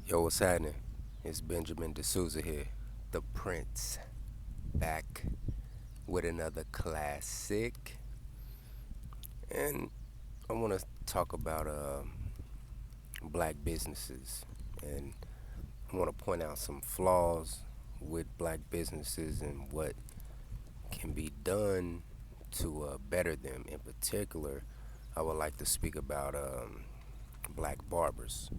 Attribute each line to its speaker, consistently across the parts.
Speaker 1: Yo, what's happening? It's Benjamin D'Souza here, the Prince, back with another classic. And I want to talk about black businesses. And I want to point out some flaws with black businesses and what can be done to better them. In particular, I would like to speak about black barbers.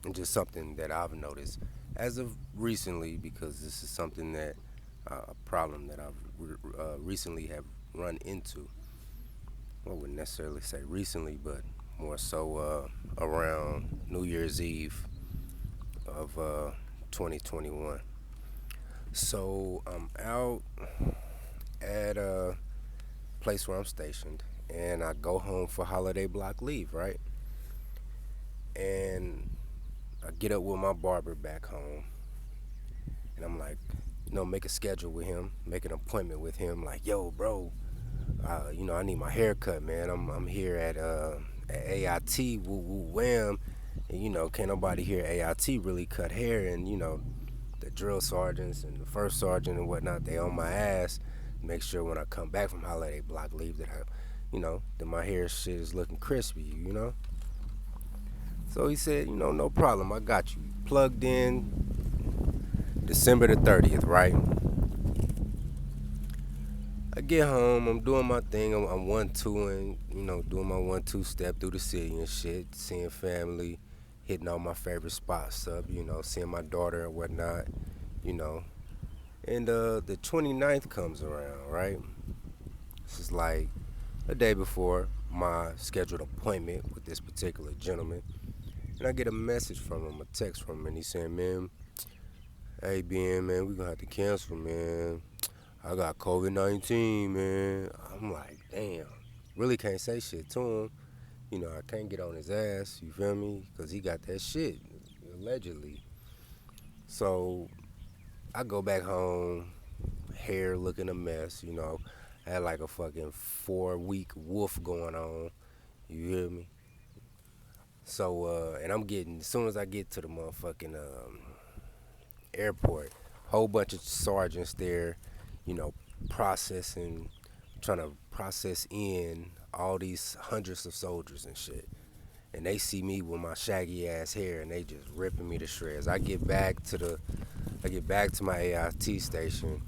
Speaker 1: And just something that I've noticed as of recently, because this is something that a problem that I've recently have run into. I wouldn't necessarily say recently, but more so around New Year's Eve of 2021. So I'm out at a place where I'm stationed, and I go home for holiday block leave, right? And I get up with my barber back home, and I'm like, make a schedule with him, make an appointment with him. Like, yo, bro, I need my hair cut, man. I'm here at AIT, woo woo wham, and can't nobody here at AIT really cut hair, and the drill sergeants and the first sergeant and whatnot, they on my ass. Make sure when I come back from holiday block leave that that my hair shit is looking crispy. So he said, no problem, I got you. Plugged in December the 30th, right? I get home, I'm doing my thing, I'm one two and doing my 1 2 step through the city and shit, seeing family, hitting all my favorite spots up, seeing my daughter and whatnot, you know. And the 29th comes around, right? This is like a day before my scheduled appointment with this particular gentleman. And I get a message from him, a text from him, and he's saying, man, hey, Ben, man, we gonna have to cancel, man. I got COVID-19, man. I'm like, damn. Really can't say shit to him. I can't get on his ass, you feel me? Because he got that shit, allegedly. So I go back home, hair looking a mess. I had like a fucking 4 week wolf going on, you hear me? So, and I'm getting, as soon as I get to the motherfucking airport, whole bunch of sergeants there, you know, processing, trying to process in all these hundreds of soldiers and shit. And they see me with my shaggy ass hair, and they just ripping me to shreds. I get back to my AIT station,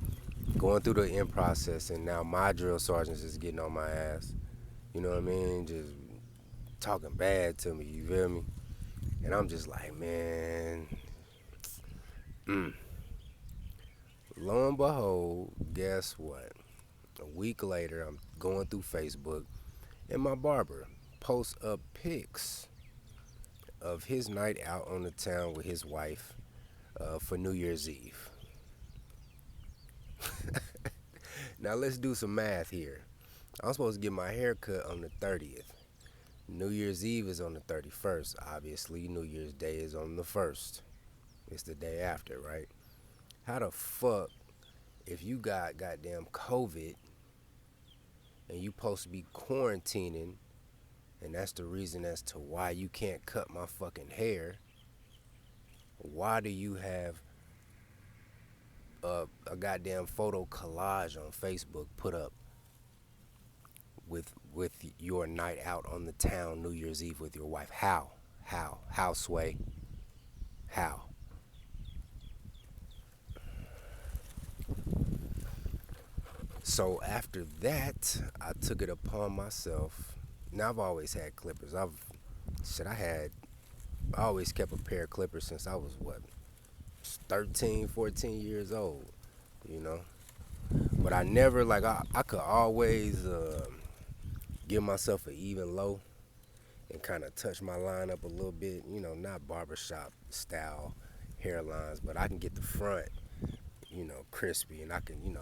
Speaker 1: going through the in process, and now my drill sergeants is getting on my ass. You know what I mean? Just talking bad to me. You feel me? And I'm just like, man. Mm. Lo and behold, guess what? A week later, I'm going through Facebook, and my barber posts up pics of his night out on the town with his wife for New Year's Eve. Now let's do some math here. I'm supposed to get my hair cut on the 30th. New Year's Eve is on the 31st. Obviously, New Year's Day is on the 1st. It's the day after, right? How the fuck, if you got goddamn COVID and you supposed to be quarantining, and that's the reason as to why you can't cut my fucking hair, why do you have a goddamn photo collage on Facebook put up with your night out on the town New Year's Eve with your wife? How, Sway? How? So after that, I took it upon myself. Now I've always had clippers. I always kept a pair of clippers since I was what, 13, 14 years old, you know. But I never like I could always give myself an even low and kind of touch my line up a little bit, not barbershop style hairlines, but I can get the front, crispy, and I can,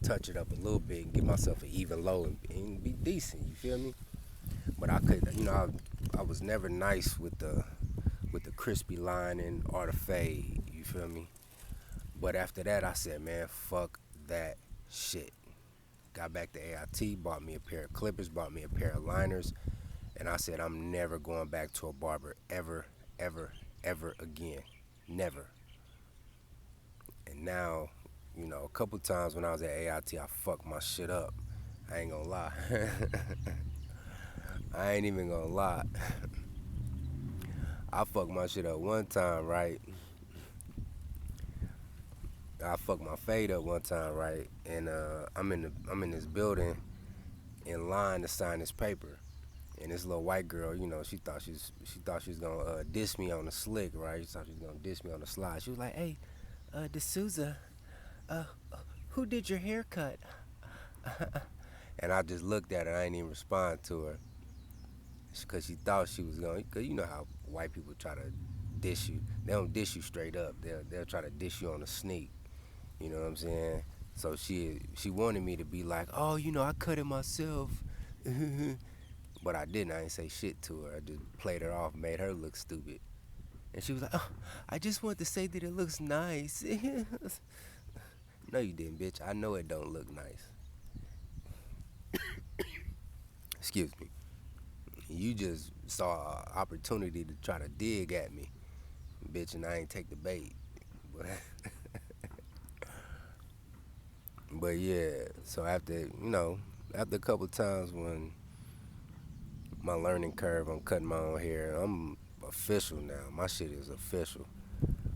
Speaker 1: touch it up a little bit and give myself an even low and be decent. You feel me? But I could, I was never nice with the crispy lining or the fade. You feel me? But after that, I said, man, fuck that shit. Got back to AIT, bought me a pair of clippers, bought me a pair of liners, and I said, I'm never going back to a barber ever, ever, ever again. Never. And now, a couple times when I was at AIT, I fucked my shit up. I ain't gonna lie. I ain't even gonna lie. I fucked my shit up one time, right? I fucked my fade up one time, right? And I'm in this building in line to sign this paper. And this little white girl, she thought she was gonna diss me on the slick, right? She thought she was gonna diss me on the slide. She was like, "Hey, D'Souza, uh, who did your haircut?" And I just looked at her. I didn't even respond to her because she thought she was going. Cause you know how white people try to dish you. They don't dish you straight up. They'll try to dish you on the sneak. You know what I'm saying? So she wanted me to be like, "Oh, I cut it myself," but I didn't. I didn't say shit to her. I just played her off, made her look stupid. And she was like, "Oh, I just want to say that it looks nice." No, you didn't, bitch. I know it don't look nice. Excuse me. You just saw an opportunity to try to dig at me, bitch, and I ain't take the bait. But, but yeah, so after a couple times when my learning curve, I'm cutting my own hair. I'm official now. My shit is official.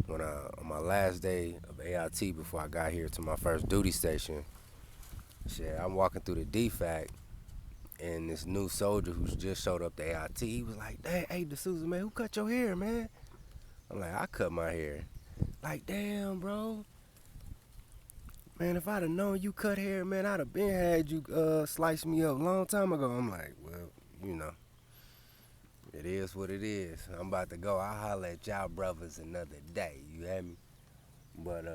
Speaker 1: On my last day of AIT before I got here to my first duty station, shit, I'm walking through the DFAC and this new soldier who's just showed up to AIT, he was like, "Hey, D'Souza, man, who cut your hair, man?" I'm like, "I cut my hair." Like, "Damn, bro. Man, if I'd have known you cut hair, man, I'd have been had you slice me up a long time ago." I'm like, "Well, you know, it is what it is. I'm about to go. I'll holler at y'all brothers another day." You hear me? But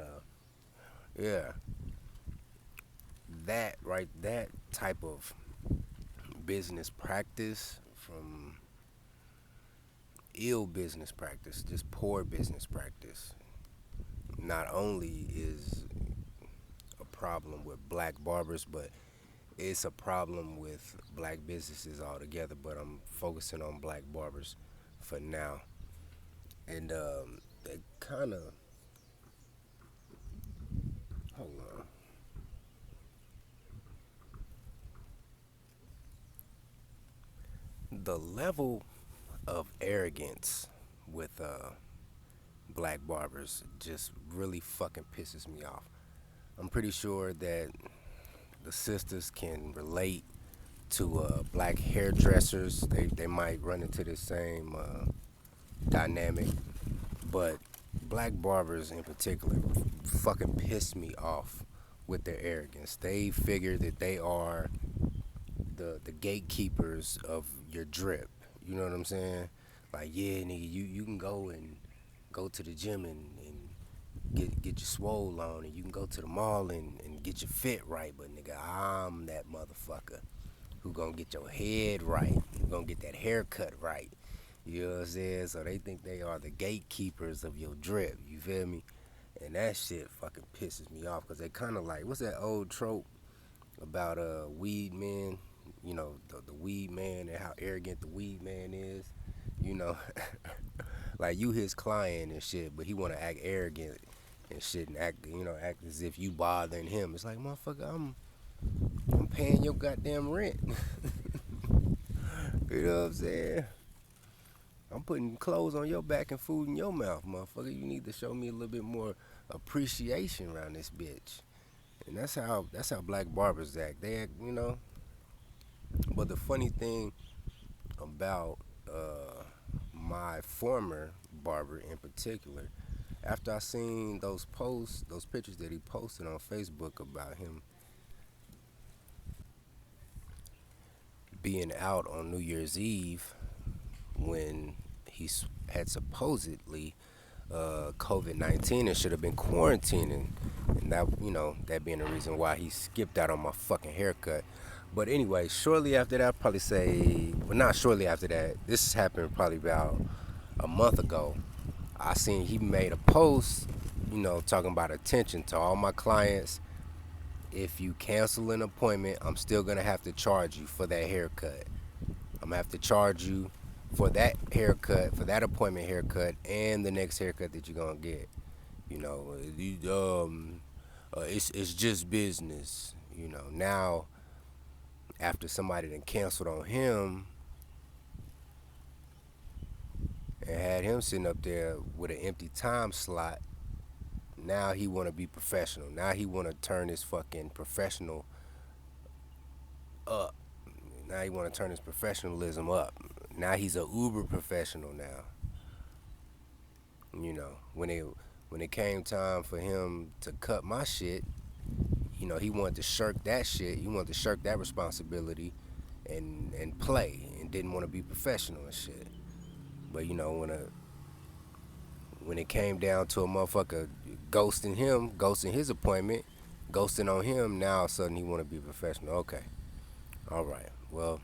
Speaker 1: yeah, that type of business practice from ill business practice, just poor business practice, not only is a problem with black barbers, but it's a problem with black businesses altogether. But I'm focusing on black barbers for now. And it kind of, hold on. The level of arrogance with black barbers just really fucking pisses me off. I'm pretty sure that the sisters can relate to black hairdressers. They might run into the same dynamic, but black barbers in particular fucking piss me off with their arrogance. They figure that they are the gatekeepers of your drip. You know what I'm saying? Like, yeah, nigga, you can go to the gym and get your swole on, and you can go to the mall and get your fit right. But nigga, I'm that motherfucker who gonna get your head right, who gonna get that haircut right. You know what I'm saying? So they think they are the gatekeepers of your drip. You feel me? And that shit fucking pisses me off because they kind of like, what's that old trope about weed men? The weed man and how arrogant the weed man is. You know, like you his client and shit, but he want to act arrogant and shit and act as if you bothering him. It's like, motherfucker, I'm paying your goddamn rent. You know what I'm saying? I'm putting clothes on your back and food in your mouth, motherfucker. You need to show me a little bit more appreciation around this bitch. And that's how black barbers act. They act. But the funny thing about my former barber in particular, after I seen those posts, those pictures that he posted on Facebook about him being out on New Year's Eve when had supposedly COVID-19 and should have been quarantining, and that being the reason why he skipped out on my fucking haircut. But anyway, shortly after that, I'd probably say, well, not shortly after that. This happened probably about a month ago. I seen he made a post, talking about attention to all my clients. If you cancel an appointment, I'm still gonna have to charge you for that haircut. I'm gonna have to charge you for that haircut, for that appointment haircut, and the next haircut that you're gonna get. You know, it's just business. You know, now after somebody done canceled on him and had him sitting up there with an empty time slot, now he want to be professional. Now he want to turn his fucking professional up. Now he want to turn his professionalism up. Now he's a uber professional now. You know, when it came time for him to cut my shit, you know, he wanted to shirk that shit. He wanted to shirk that responsibility and play and didn't want to be professional and shit. But you know, when it came down to a motherfucker ghosting him, ghosting his appointment, ghosting on him, now all of a sudden he want to be professional. Okay, all right. Well,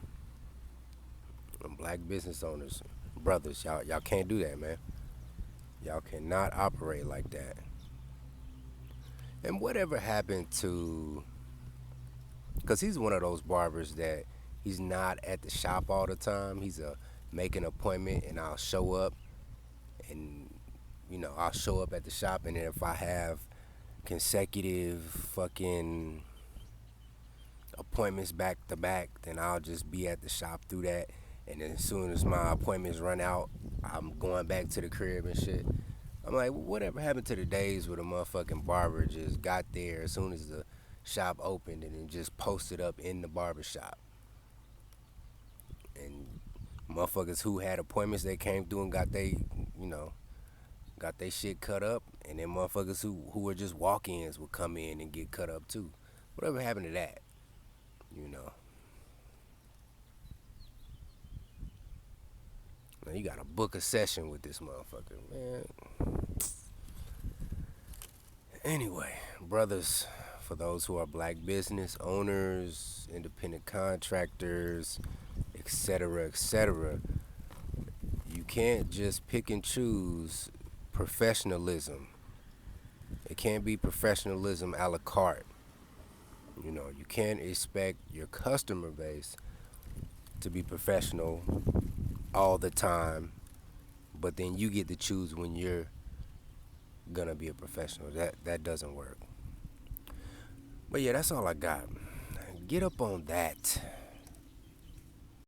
Speaker 1: black business owners, brothers, y'all can't do that, man. Y'all cannot operate like that. And whatever happened to? Because he's one of those barbers that he's not at the shop all the time. He's a make an appointment and I'll show up and I'll show up at the shop, and then if I have consecutive fucking appointments back to back, then I'll just be at the shop through that. And then as soon as my appointments run out, I'm going back to the crib and shit. I'm like, whatever happened to the days where the motherfucking barber just got there as soon as the shop opened and then just posted up in the barber shop? And motherfuckers who had appointments, they came through and you know, got they shit cut up, and then motherfuckers who were just walk-ins would come in and get cut up too. Whatever happened to that? You know, now you gotta book a session with this motherfucker, man. Anyway, brothers, for those who are black business owners, independent contractors, etc., etc., you can't just pick and choose professionalism. It can't be professionalism a la carte. You know, you can't expect your customer base to be professional all the time, but then you get to choose when you're gonna be a professional. That doesn't work. But yeah, that's all I got. Get up on that.